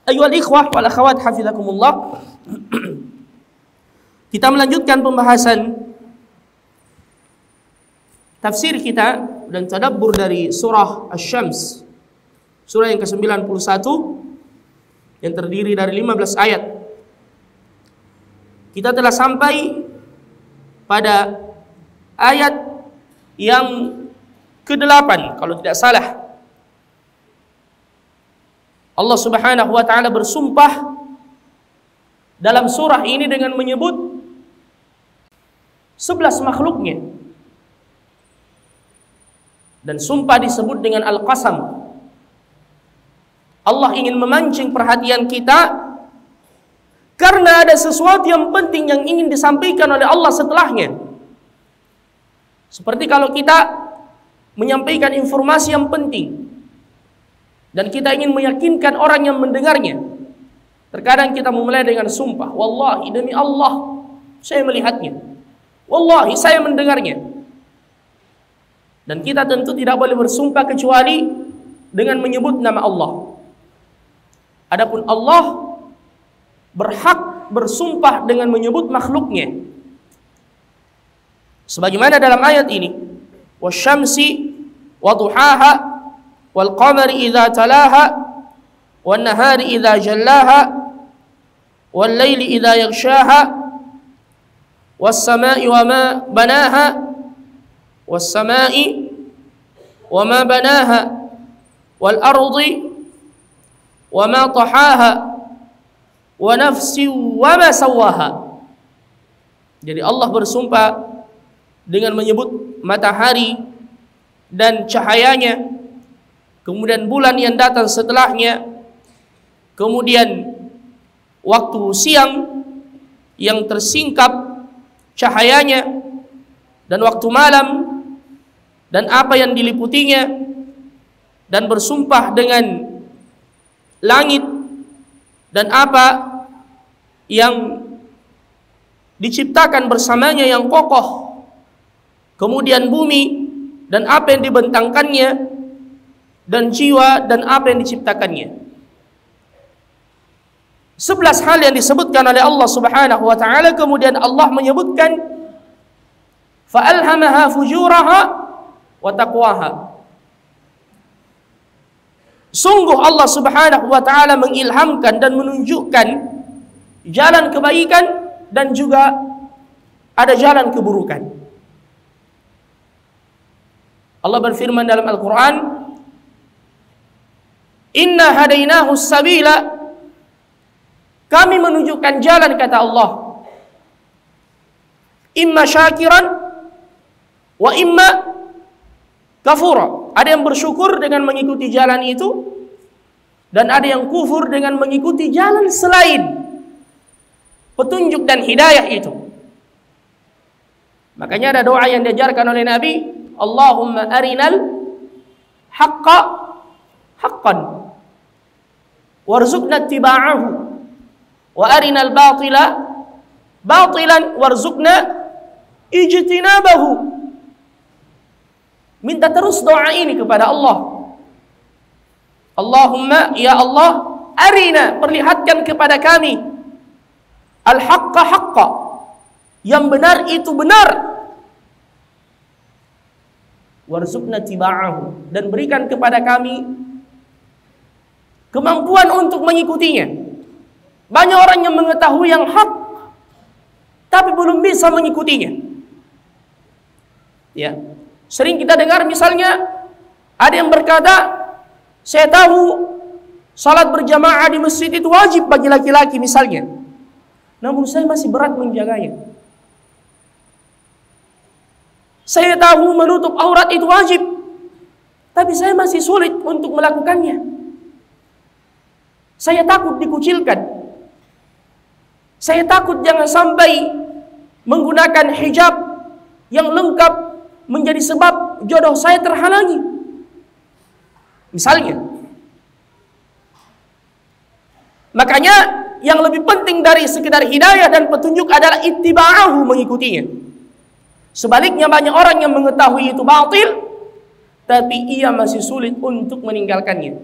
Ayyuhal ikhwah wal akhawat hafizakumullah. Kita melanjutkan pembahasan tafsir kita dan tadabbur dari surah Asy-Syams, surah yang ke-91 yang terdiri dari 15 ayat. Kita telah sampai pada ayat yang ke-8 kalau tidak salah. Allah Subhanahu wa taala bersumpah dalam surah ini dengan menyebut 11 makhluknya. Dan sumpah disebut dengan Al-Qasam. Allah ingin memancing perhatian kita karena ada sesuatu yang penting yang ingin disampaikan oleh Allah setelahnya. Seperti kalau kita menyampaikan informasi yang penting dan kita ingin meyakinkan orang yang mendengarnya, terkadang kita memulai dengan sumpah. Wallahi, demi Allah, saya melihatnya. Wallahi, saya mendengarnya. Dan kita tentu tidak boleh bersumpah kecuali dengan menyebut nama Allah. Adapun Allah berhak bersumpah dengan menyebut makhluknya. Sebagaimana dalam ayat ini, wasyamsi wa duhaha wal qamari idza talaha wan nahari idza jallaha wal laili idza yaghshaha was samai wa ma banaha was samai wa ma banaha wal ardi wa ma tahaha wa nafsi wa ma sawaha. Jadi Allah bersumpah dengan menyebut matahari dan cahayanya, kemudian bulan yang datang setelahnya, kemudian waktu siang yang tersingkap cahayanya, dan waktu malam dan apa yang diliputinya, dan bersumpah dengan langit dan apa yang diciptakan bersamanya yang kokoh, kemudian bumi dan apa yang dibentangkannya, dan jiwa dan apa yang diciptakannya. 11 hal yang disebutkan oleh Allah Subhanahu wa taala, kemudian Allah menyebutkan fa'alhamaha fujuraha wa taqwaha. Sungguh Allah Subhanahu wa taala mengilhamkan dan menunjukkan jalan kebaikan dan juga ada jalan keburukan. Allah berfirman dalam Al-Qur'an, inna hadainahu sabila, kami menunjukkan jalan, kata Allah, imma syakiran wa imma kafura. Ada yang bersyukur dengan mengikuti jalan itu, dan ada yang kufur dengan mengikuti jalan selain petunjuk dan hidayah itu. Makanya ada doa yang diajarkan oleh Nabi, Allahumma arinal haqqa haqqan warzuqna ittiba'ahu wa arinal batila batilan warzuqna ijtinabahu. Minta terus doa ini kepada Allah. Allahumma, ya Allah, arina, perlihatkan kepada kami al-haqqa haqqa, yang benar itu benar, warzuqna ittiba'ahu, dan berikan kepada kami kemampuan untuk mengikutinya. Banyak orang yang mengetahui yang hak tapi belum bisa mengikutinya. Ya, sering kita dengar misalnya ada yang berkata, saya tahu salat berjamaah di masjid itu wajib bagi laki-laki misalnya, namun saya masih berat menjaganya. Saya tahu menutup aurat itu wajib, tapi saya masih sulit untuk melakukannya. Saya takut dikucilkan. Saya takut jangan sampai menggunakan hijab yang lengkap menjadi sebab jodoh saya terhalangi. Misalnya. Makanya yang lebih penting dari sekedar hidayah dan petunjuk adalah ittiba'ahu, mengikutinya. Sebaliknya banyak orang yang mengetahui itu batil, tapi ia masih sulit untuk meninggalkannya.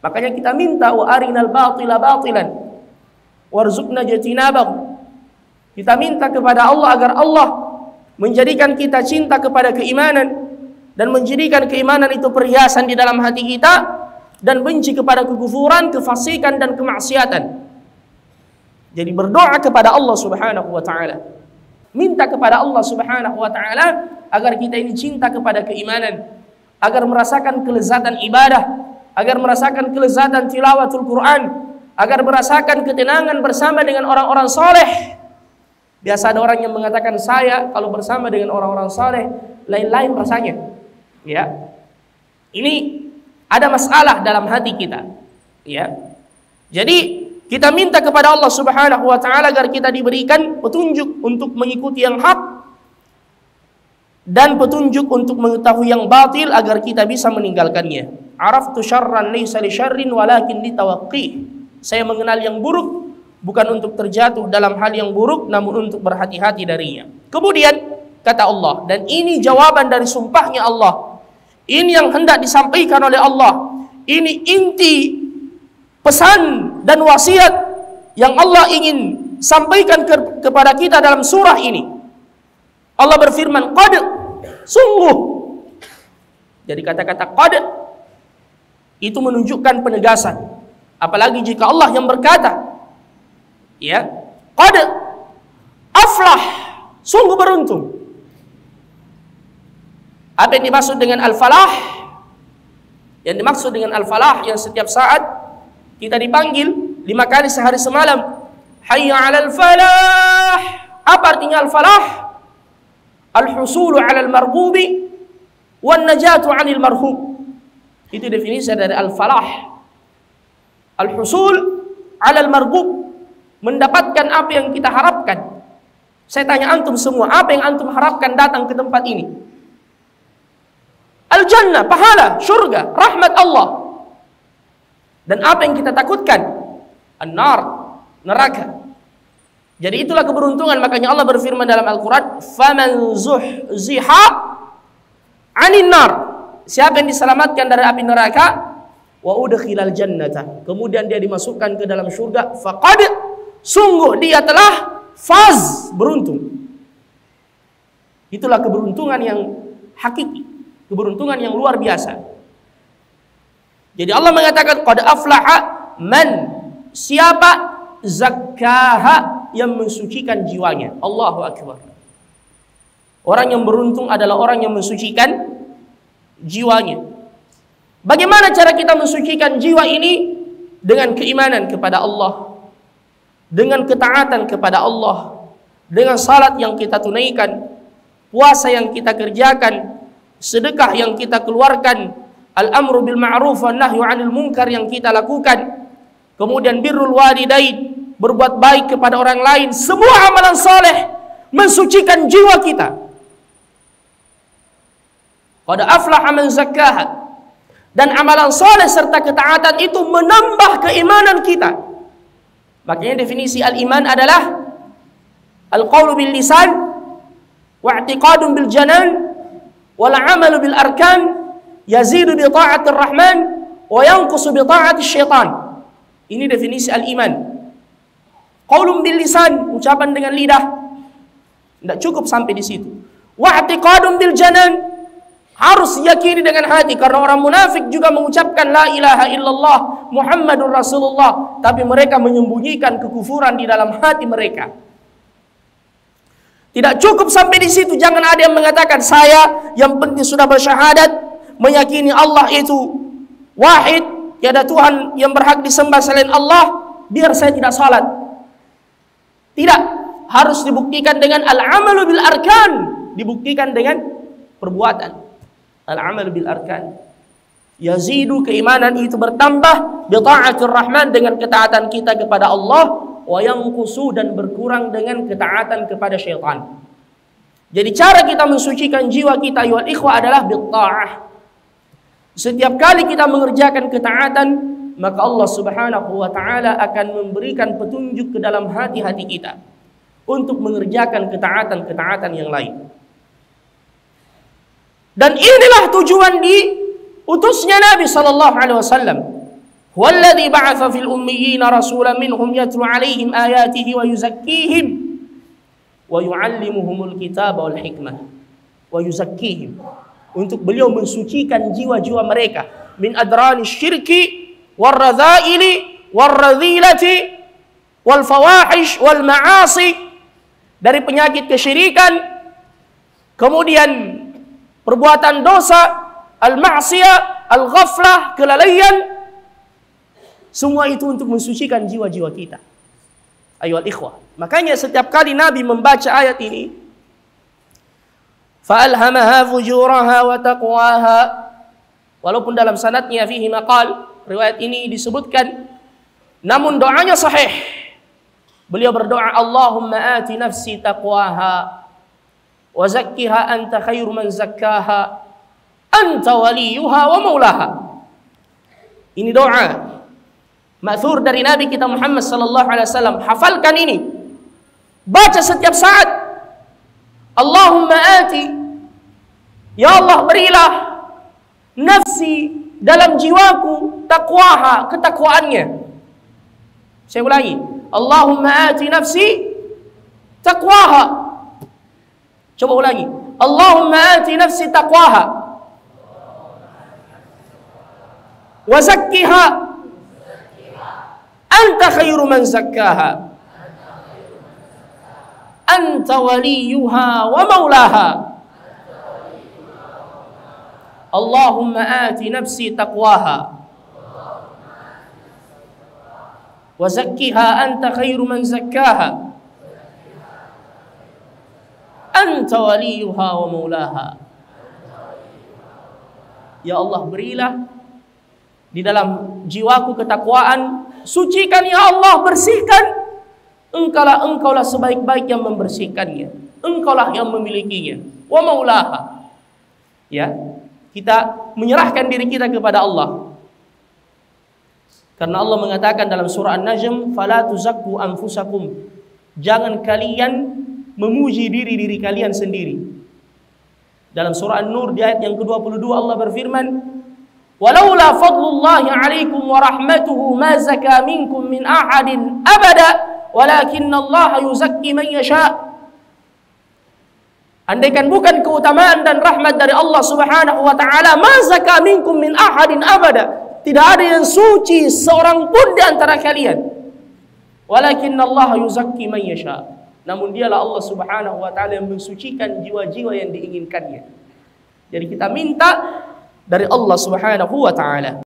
Makanya kita minta wa arinal batila batilan warzuqna jatinabahu. Kita minta kepada Allah agar Allah menjadikan kita cinta kepada keimanan dan menjadikan keimanan itu perhiasan di dalam hati kita, dan benci kepada kekufuran, kefasikan dan kemaksiatan. Jadi berdoa kepada Allah Subhanahu wa taala. Minta kepada Allah Subhanahu wa taala agar kita ini cinta kepada keimanan, agar merasakan kelezatan ibadah, agar merasakan kelezatan tilawatul Quran, agar merasakan ketenangan bersama dengan orang-orang soleh. Biasa ada orang yang mengatakan, saya kalau bersama dengan orang-orang soleh lain-lain rasanya. Ya, ini ada masalah dalam hati kita. Ya, jadi kita minta kepada Allah Subhanahu wa taala agar kita diberikan petunjuk untuk mengikuti yang hak dan petunjuk untuk mengetahui yang batil agar kita bisa meninggalkannya. Araftu syarran laysa li syarrin walakin li tawaqqih. Saya mengenal yang buruk bukan untuk terjatuh dalam hal yang buruk, namun untuk berhati-hati darinya. Kemudian kata Allah, dan ini jawaban dari sumpahnya Allah. Ini yang hendak disampaikan oleh Allah. Ini inti pesan dan wasiat yang Allah ingin sampaikan kepada kita dalam surah ini. Allah berfirman, qad, sungguh. Jadi kata-kata qad itu menunjukkan penegasan. Apalagi jika Allah yang berkata, ya, qad aflah, sungguh beruntung. Apa yang dimaksud dengan al-falah? Yang dimaksud dengan al-falah yang setiap saat kita dipanggil 5 kali sehari semalam, hayya 'alal falah. Apa artinya al-falah? Al-husulu 'alal marghubi wan najatu 'anil marhub. Itu definisi dari al-falah. Al-husul 'alal marghub, mendapatkan apa yang kita harapkan. Saya tanya antum semua, apa yang antum harapkan datang ke tempat ini? Al-jannah, pahala, surga, rahmat Allah. Dan apa yang kita takutkan? An-nar, neraka. Jadi itulah keberuntungan. Makanya Allah berfirman dalam Al-Quran, faman zuhziha 'anil nar, siapa yang diselamatkan dari api neraka, wa udkhilal jannata, kemudian dia dimasukkan ke dalam surga, faqad, sungguh dia telah faz, beruntung. Itulah keberuntungan yang hakiki, keberuntungan yang luar biasa. Jadi Allah mengatakan qad aflaha man, siapa, zakkaha, yang mensucikan jiwanya. Allahu akbar. Orang yang beruntung adalah orang yang mensucikan jiwanya. Bagaimana cara kita mensucikan jiwa ini? Dengan keimanan kepada Allah, dengan ketaatan kepada Allah, dengan salat yang kita tunaikan, puasa yang kita kerjakan, sedekah yang kita keluarkan, al-amru bil ma'ruf wan nahyu 'anil munkar yang kita lakukan, kemudian birrul walidain, berbuat baik kepada orang lain. Semua amalan soleh mensucikan jiwa kita. Qad aflaha man zakkaha. Dan amalan soleh serta ketaatan itu menambah keimanan kita. Makanya definisi al-iman adalah al-qawlu bil lisan wa i'tiqadun bil janan wal 'amalu bil arkan, yazidu bi ta'atir rahman wa yanqusu bi ta'atis syaitan. Ini definisi al-iman. Qaulun bil lisan, ucapan dengan lidah. Tidak cukup sampai di situ. Wa i'tiqadun bil janan, harus yakini dengan hati, karena orang munafik juga mengucapkan la ilaha illallah Muhammadur Rasulullah, tapi mereka menyembunyikan kekufuran di dalam hati mereka. Tidak cukup sampai di situ. Jangan ada yang mengatakan, saya yang penting sudah bersyahadat, meyakini Allah itu wahid, tiada Tuhan yang berhak disembah selain Allah, biar saya tidak salat. Tidak, harus dibuktikan dengan al-amalu bil arkan, dibuktikan dengan perbuatan. Al-amal bil arkan, yazidu, keimanan itu bertambah, bi ta'atir rahman, dengan ketaatan kita kepada Allah, wa yanqusu, dan berkurang dengan ketaatan kepada syaitan. Jadi cara kita mensucikan jiwa kita ayuhal ikhwah adalah bil ta'ah. Setiap kali kita mengerjakan ketaatan, maka Allah Subhanahu wa taala akan memberikan petunjuk ke dalam hati-hati kita untuk mengerjakan ketaatan-ketaatan yang lain. Dan inilah tujuan diutusnya Nabi sallallahu alaihi wasallam. Walladzi ba'atsa fil ummiyina rasulan minhum yatlu 'alaihim ayatihi wa yuzakkihim wa yu'allimuhumul kitaba wal hikmah wa yuzakkihim. Untuk beliau mensucikan jiwa-jiwa mereka min adrani syirki warradzaili warradzilati wal fawahish wal ma'asi, dari penyakit kesyirikan, kemudian perbuatan dosa, al-ma'siyah, al-ghaflah, kelalaian. Semua itu untuk mensucikan jiwa-jiwa kita. Ayyuhal ikhwah. Makanya setiap kali Nabi membaca ayat ini, fa'alhamaha fujuraha wa taqwaha, walaupun dalam sanadnya fihi maqal, riwayat ini disebutkan, namun doanya sahih. Beliau berdoa, Allahumma ati nafsi taqwaha wa zakkiha anta khairu man zakkaha anta waliyuha wa maulaha. Ini doa ma'thur dari Nabi kita Muhammad sallallahu alaihi wasallam. Hafalkan ini, baca setiap saat. Allahumma ati, ya Allah berilah nafsi, dalam jiwaku, taqwaha, ketakwaannya. Saya ulangi, Allahumma ati nafsi taqwaha. Coba ulangi, Allahumma ati nafsi taqwaha wa zakkiha anta khairu man zakkaha anta waliyuha wa maulaha. Allahumma ati nafsi taqwaha wa zakkiha anta khairu man zakkaha anta waliyuha wa maulaha. Ya Allah, berilah di dalam jiwaku ketakwaan, sucikan ya Allah, bersihkan. Engkaulah sebaik-baik yang membersihkannya, engkaulah yang memilikinya. Wa maulaha. Ya, kita menyerahkan diri kita kepada Allah. Karena Allah mengatakan dalam surah An-Najm, fala tuzakku anfusakum. Jangan kalian memuji diri kalian sendiri. Dalam surah An-Nur di ayat yang ke-22 Allah berfirman, walaula fadlullahi 'alaikum wa rahmatuhu ma zaka minkum min ahadin abada walakinallaha yuzakki man yasha. Andaikan bukan keutamaan dan rahmat dari Allah Subhanahu wa taala, ma zaka minkum min ahadin abada, tidak ada yang suci seorang pun di antara kalian. Walakinnallaha yuzakki man yasha. Namun dialah Allah Subhanahu wa taala yang mensucikan jiwa-jiwa yang diinginkannya. Jadi kita minta dari Allah Subhanahu wa taala.